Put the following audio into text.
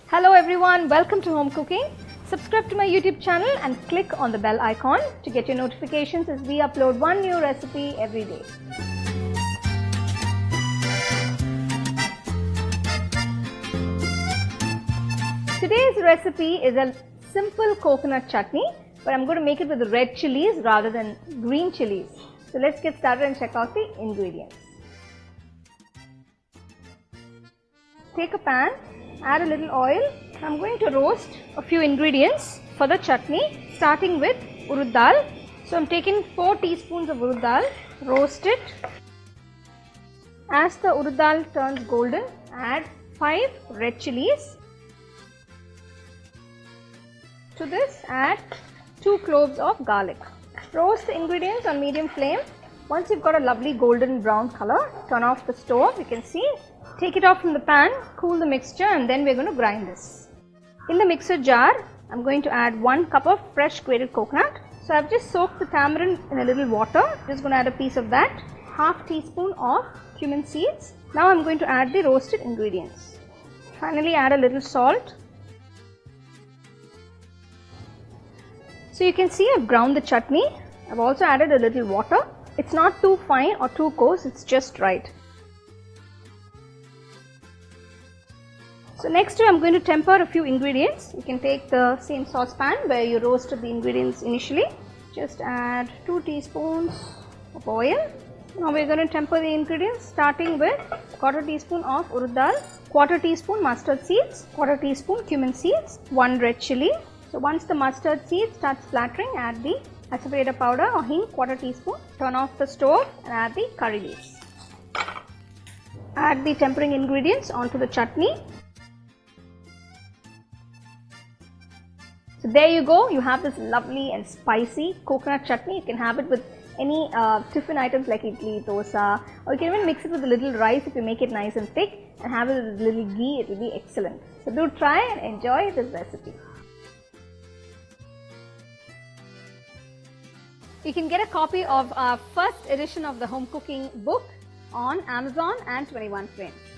Hello everyone, welcome to Home Cooking. Subscribe to my YouTube channel and click on the bell icon to get your notifications as we upload one new recipe every day. Today's recipe is a simple coconut chutney, but I'm going to make it with red chilies rather than green chilies. So let's get started and check out the ingredients. Take a pan, add a little oil. I'm going to roast a few ingredients for the chutney, starting with urad dal. So I'm taking 4 teaspoons of urad dal, roast it. As the urad dal turns golden, add 5 red chilies. To this, add 2 cloves of garlic. Roast the ingredients on medium flame. Once you've got a lovely golden brown color, turn off the stove. You can see, take it off from the pan, cool the mixture, and then we're going to grind this. In the mixer jar, I'm going to add 1 cup of fresh grated coconut. So I've just soaked the tamarind in a little water. Just going to add a piece of that. Half teaspoon of cumin seeds. Now I'm going to add the roasted ingredients. Finally, add a little salt. So you can see I've ground the chutney. I've also added a little water. It's not too fine or too coarse, it's just right. So next I'm going to temper a few ingredients. You can take the same saucepan where you roasted the ingredients initially. Just add 2 teaspoons of oil. Now we're going to temper the ingredients, starting with 1/4 teaspoon of urad dal, 1/4 teaspoon mustard seeds, 1/4 teaspoon cumin seeds, 1 red chilli. So once the mustard seed starts splattering, add the Asafoetida powder or hing, 1/4 teaspoon. Turn off the stove and add the curry leaves. Add the tempering ingredients onto the chutney. So there you go, you have this lovely and spicy coconut chutney. You can have it with any tiffin items like idli, dosa, or you can even mix it with a little rice if you make it nice and thick, and have it with a little ghee. It will be excellent. So do try and enjoy this recipe. You can get a copy of our first edition of the home cooking book on Amazon and 21 Frames.